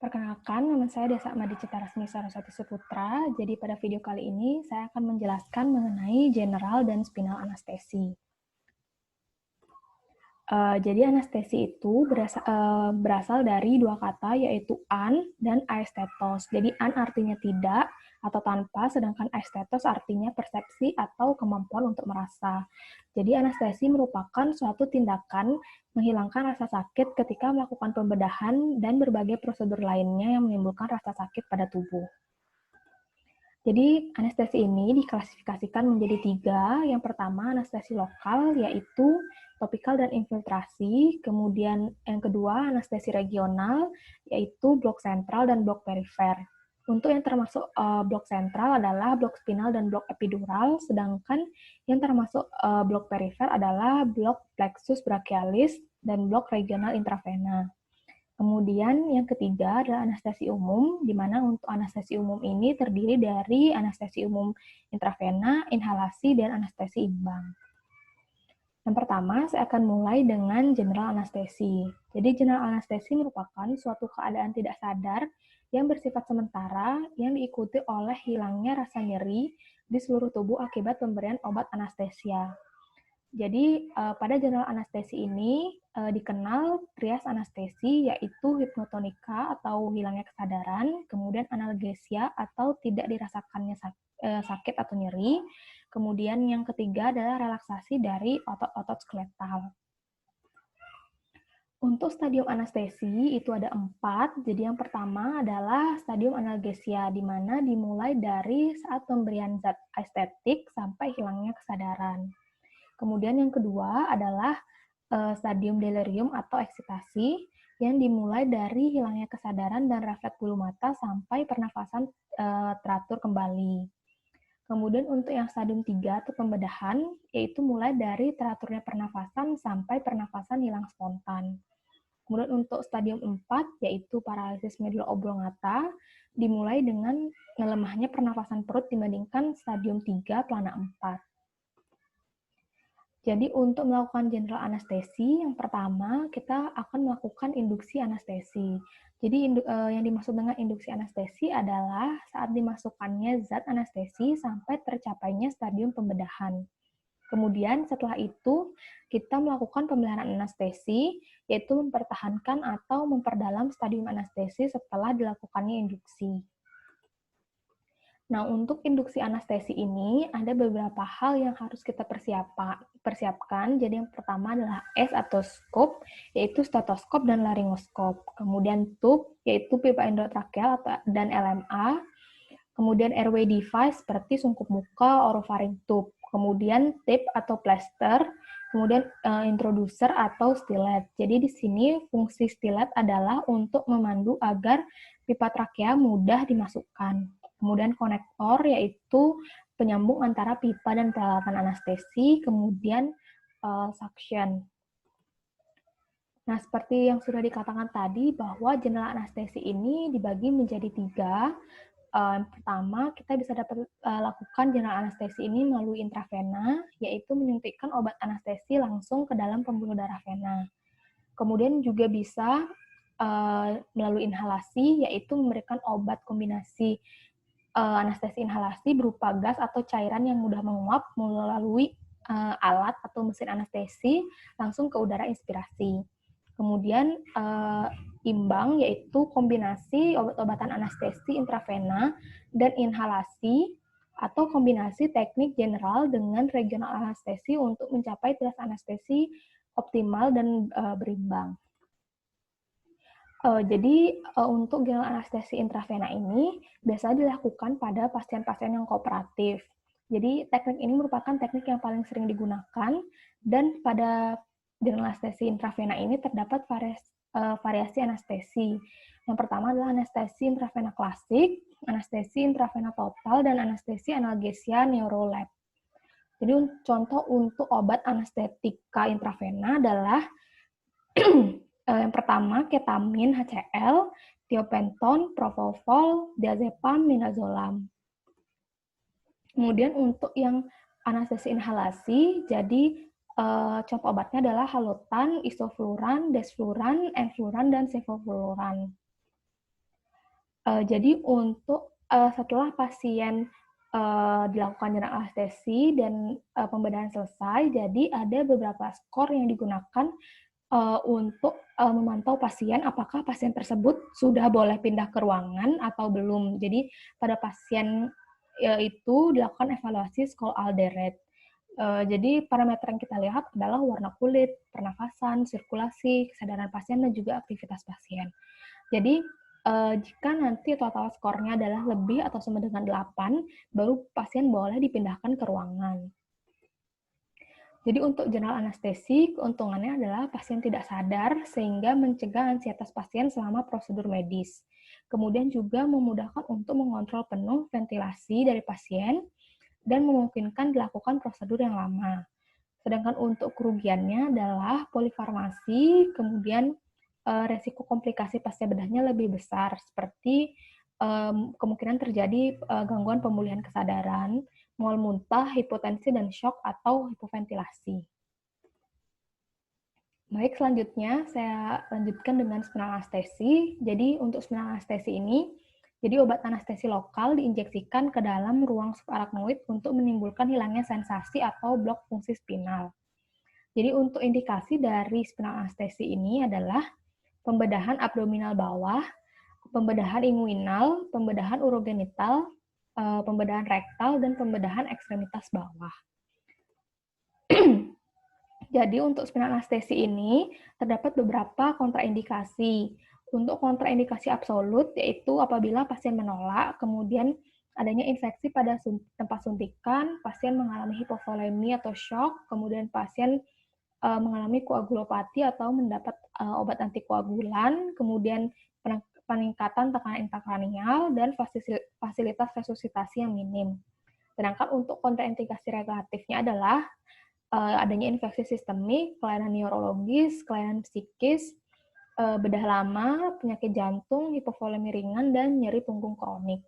Perkenalkan, nama saya Desa Madi Citarasmi Saraswati Suputra. Jadi pada video kali ini saya akan menjelaskan mengenai general dan spinal anestesi. Jadi anestesi itu berasal dari dua kata, yaitu an dan aestetos. Jadi an artinya tidak atau tanpa, sedangkan aestetos artinya persepsi atau kemampuan untuk merasa. Jadi anestesi merupakan suatu tindakan menghilangkan rasa sakit ketika melakukan pembedahan dan berbagai prosedur lainnya yang menimbulkan rasa sakit pada tubuh. Jadi anestesi ini diklasifikasikan menjadi tiga. Yang pertama anestesi lokal, yaitu topikal dan infiltrasi. Kemudian yang kedua anestesi regional, yaitu blok sentral dan blok perifer. Untuk yang termasuk blok sentral adalah blok spinal dan blok epidural, sedangkan yang termasuk blok perifer adalah blok plexus brachialis dan blok regional intravena. Kemudian yang ketiga adalah anestesi umum, di mana untuk anestesi umum ini terdiri dari anestesi umum intravena, inhalasi, dan anestesi imbang. Yang pertama, saya akan mulai dengan general anestesi. Jadi general anestesi merupakan suatu keadaan tidak sadar yang bersifat sementara yang diikuti oleh hilangnya rasa nyeri di seluruh tubuh akibat pemberian obat anestesia. Jadi pada general anestesi ini dikenal trias anestesi, yaitu hipnotonika atau hilangnya kesadaran, kemudian analgesia atau tidak dirasakannya sakit atau nyeri, kemudian yang ketiga adalah relaksasi dari otot-otot skeletal. Untuk stadium anestesi itu ada 4. Jadi yang pertama adalah stadium analgesia, di mana dimulai dari saat pemberian zat anestetik sampai hilangnya kesadaran. Kemudian yang kedua adalah stadium delirium atau eksitasi yang dimulai dari hilangnya kesadaran dan refleks bulu mata sampai pernafasan teratur kembali. Kemudian untuk yang stadium 3 atau pembedahan, yaitu mulai dari teraturnya pernafasan sampai pernafasan hilang spontan. Kemudian untuk stadium 4, yaitu paralisis medulla oblongata, dimulai dengan melemahnya pernafasan perut dibandingkan stadium 3 plana 4. Jadi untuk melakukan general anestesi, yang pertama kita akan melakukan induksi anestesi. Jadi yang dimaksud dengan induksi anestesi adalah saat dimasukkannya zat anestesi sampai tercapainya stadium pembedahan. Kemudian setelah itu kita melakukan pemeliharaan anestesi, yaitu mempertahankan atau memperdalam stadium anestesi setelah dilakukannya induksi. Nah, untuk induksi anestesi ini ada beberapa hal yang harus kita persiapkan. Jadi yang pertama adalah S atau scope, yaitu stetoskop dan laryngoskop. Kemudian tube, yaitu pipa endotrakeal dan LMA. Kemudian airway device seperti sungkup muka, orofaring tube. Kemudian tape atau plaster. Kemudian introducer atau stilet. Jadi di sini fungsi stilet adalah untuk memandu agar pipa trakea mudah dimasukkan. Kemudian konektor, yaitu penyambung antara pipa dan peralatan anestesi, kemudian suction. Nah, seperti yang sudah dikatakan tadi, bahwa general anestesi ini dibagi menjadi 3. Yang pertama, kita bisa lakukan general anestesi ini melalui intravena, yaitu menyuntikkan obat anestesi langsung ke dalam pembuluh darah vena. Kemudian juga bisa melalui inhalasi, yaitu memberikan obat kombinasi anestesi inhalasi berupa gas atau cairan yang mudah menguap melalui alat atau mesin anestesi langsung ke udara inspirasi. Kemudian imbang, yaitu kombinasi obat-obatan anestesi intravena dan inhalasi atau kombinasi teknik general dengan regional anestesi untuk mencapai trias anestesi optimal dan berimbang. Jadi untuk general anestesi intravena ini biasanya dilakukan pada pasien-pasien yang kooperatif. Jadi teknik ini merupakan teknik yang paling sering digunakan, dan pada general anestesi intravena ini terdapat variasi anestesi. Yang pertama adalah anestesi intravena klasik, anestesi intravena total, dan anestesi analgesia neurolab. Jadi contoh untuk obat anestetika intravena adalah yang pertama, ketamin HCl, tiopenton, propofol, diazepam, midazolam. Kemudian untuk yang anestesi inhalasi, jadi contoh obatnya adalah halotan, isofluran, desfluran, enfluran, dan sevofluran. Jadi untuk setelah pasien dilakukan general anestesi dan pembedahan selesai, jadi ada beberapa skor yang digunakan untuk memantau pasien apakah pasien tersebut sudah boleh pindah ke ruangan atau belum. Jadi pada pasien itu dilakukan evaluasi skor Alderet. Jadi parameter yang kita lihat adalah warna kulit, pernafasan, sirkulasi, kesadaran pasien, dan juga aktivitas pasien. Jadi jika nanti total skornya adalah lebih atau sama dengan 8, baru pasien boleh dipindahkan ke ruangan. Jadi untuk general anestesi, keuntungannya adalah pasien tidak sadar sehingga mencegah ansietas pasien selama prosedur medis. Kemudian juga memudahkan untuk mengontrol penuh ventilasi dari pasien dan memungkinkan dilakukan prosedur yang lama. Sedangkan untuk kerugiannya adalah polifarmasi, kemudian resiko komplikasi pasca bedahnya lebih besar, seperti kemungkinan terjadi gangguan pemulihan kesadaran, mual muntah, hipotensi, dan shock atau hipoventilasi. Baik, selanjutnya saya lanjutkan dengan spinal anestesi. Jadi untuk spinal anestesi ini, jadi obat anestesi lokal diinjeksikan ke dalam ruang subarachnoid untuk menimbulkan hilangnya sensasi atau blok fungsi spinal. Jadi untuk indikasi dari spinal anestesi ini adalah pembedahan abdominal bawah, pembedahan inguinal, pembedahan urogenital, pembedahan rektal, dan pembedahan ekstremitas bawah. Jadi untuk spinal anestesi ini terdapat beberapa kontraindikasi. Untuk kontraindikasi absolut yaitu apabila pasien menolak, kemudian adanya infeksi pada tempat suntikan, pasien mengalami hipovolemi atau shock, kemudian pasien mengalami koagulopati atau mendapat obat antikoagulan, kemudian peningkatan tekanan intrakranial, dan fasilitas resusitasi yang minim. Sedangkan untuk kontraindikasi negatifnya adalah adanya infeksi sistemik, kelainan neurologis, kelainan psikis, bedah lama, penyakit jantung, hipovolemi ringan, dan nyeri punggung kronik.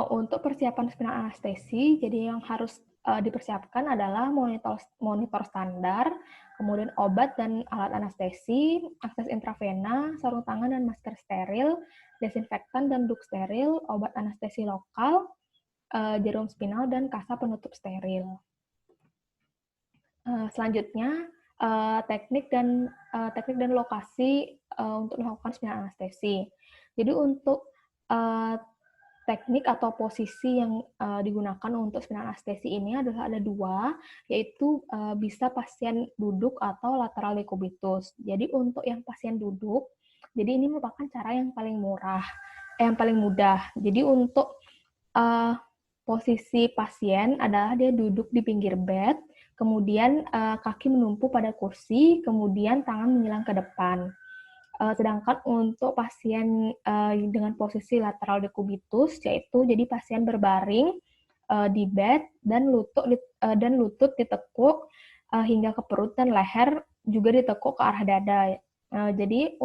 Untuk persiapan spinal anestesi, jadi yang harus dipersiapkan adalah monitor standar, kemudian obat dan alat anestesi, akses intravena, sarung tangan dan masker steril, desinfektan dan duk steril, obat anestesi lokal, jarum spinal, dan kasa penutup steril. Selanjutnya, teknik dan lokasi untuk melakukan spinal anestesi. Jadi untuk teknik atau posisi yang digunakan untuk spinal anestesi ini adalah ada dua, yaitu bisa pasien duduk atau lateral decubitus. Jadi untuk yang pasien duduk, jadi ini merupakan cara yang paling yang paling mudah. Jadi untuk posisi pasien adalah dia duduk di pinggir bed, kemudian kaki menumpu pada kursi, kemudian tangan menyilang ke depan. Sedangkan untuk pasien dengan posisi lateral decubitus, yaitu jadi pasien berbaring di bed dan lutut ditekuk hingga ke perut dan leher juga ditekuk ke arah dada. Jadi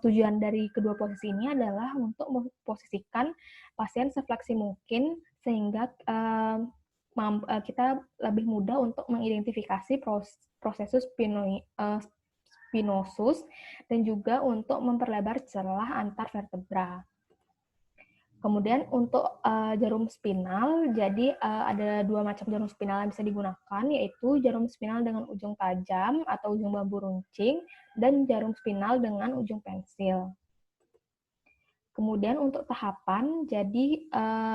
tujuan dari kedua posisi ini adalah untuk memposisikan pasien sefleksi mungkin sehingga kita lebih mudah untuk mengidentifikasi prosesus spinosus dan juga untuk memperlebar celah antar vertebra. Kemudian untuk jarum spinal, jadi ada dua macam jarum spinal yang bisa digunakan, yaitu jarum spinal dengan ujung tajam atau ujung bambu runcing, dan jarum spinal dengan ujung pensil. Kemudian untuk tahapan, jadi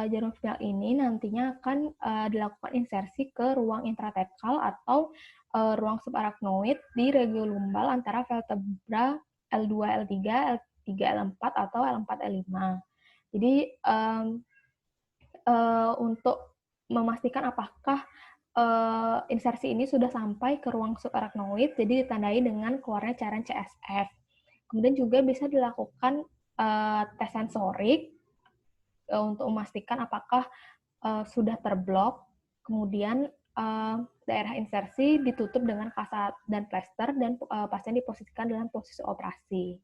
jarum spinal ini nantinya akan dilakukan insersi ke ruang intratekal atau ruang subarachnoid di regiolumbal antara vertebra L2, L3, L3, L4 atau L4, L5. Jadi untuk memastikan apakah insersi ini sudah sampai ke ruang subarachnoid, jadi ditandai dengan keluarnya cairan CSF. Kemudian juga bisa dilakukan tes sensorik untuk memastikan apakah sudah terblok, kemudian daerah insersi ditutup dengan kasa dan plester dan pasien diposisikan dalam posisi operasi.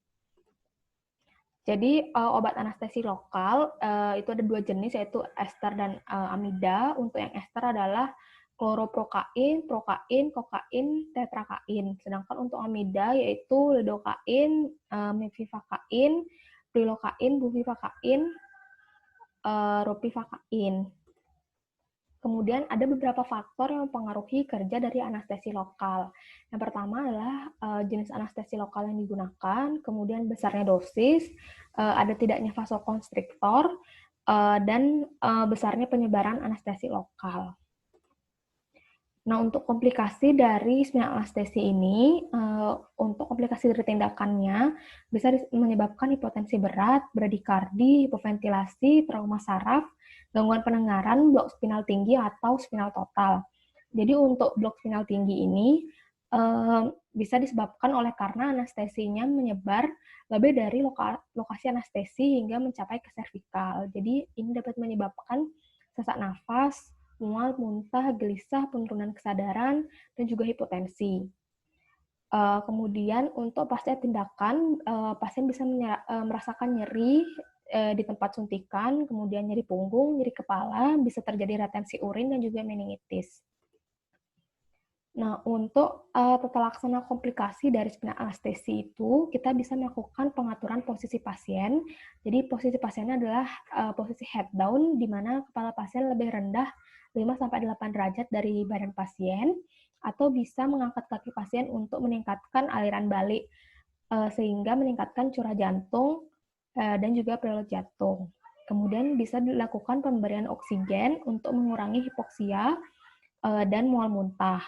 Jadi obat anestesi lokal itu ada dua jenis, yaitu ester dan amida. Untuk yang ester adalah kloroprokain, prokain, kokain, tetrakain. Sedangkan untuk amida yaitu lidokain, mefivakain, prilokain, buvivakain, ropivakain. Kemudian ada beberapa faktor yang mempengaruhi kerja dari anestesi lokal. Yang pertama adalah jenis anestesi lokal yang digunakan, kemudian besarnya dosis, ada tidaknya vasokonstriktor, dan besarnya penyebaran anestesi lokal. Nah, untuk komplikasi dari spinal anestesi ini, untuk komplikasi dari tindakannya bisa menyebabkan hipotensi berat, bradikardi, hipoventilasi, trauma saraf, gangguan pendengaran, blok spinal tinggi atau spinal total. Jadi untuk blok spinal tinggi ini bisa disebabkan oleh karena anestesinya menyebar lebih dari lokasi anestesi hingga mencapai ke servikal. Jadi ini dapat menyebabkan sesak nafas, mual, muntah, gelisah, penurunan kesadaran, dan juga hipotensi. Kemudian untuk pasca tindakan, pasien bisa merasakan nyeri di tempat suntikan, kemudian nyeri punggung, nyeri kepala, bisa terjadi retensi urin, dan juga meningitis. Nah, untuk tata laksana komplikasi dari spinal anestesi itu, kita bisa melakukan pengaturan posisi pasien. Jadi, posisi pasiennya adalah posisi head down, di mana kepala pasien lebih rendah 5-8 derajat dari badan pasien, atau bisa mengangkat kaki pasien untuk meningkatkan aliran balik, sehingga meningkatkan curah jantung dan juga preload jantung. Kemudian bisa dilakukan pemberian oksigen untuk mengurangi hipoksia dan mual muntah.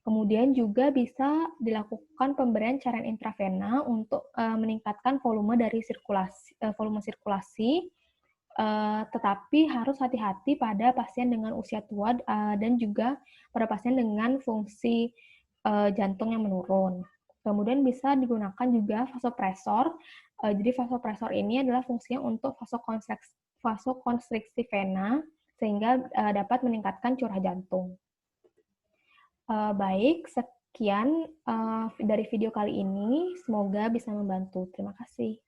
Kemudian juga bisa dilakukan pemberian cairan intravena untuk meningkatkan volume dari sirkulasi, tetapi harus hati-hati pada pasien dengan usia tua dan juga pada pasien dengan fungsi jantung yang menurun. Kemudian bisa digunakan juga vasopresor. Jadi vasopresor ini adalah fungsinya untuk vasokonstriksi vena sehingga dapat meningkatkan curah jantung. Baik, sekian dari video kali ini. Semoga bisa membantu. Terima kasih.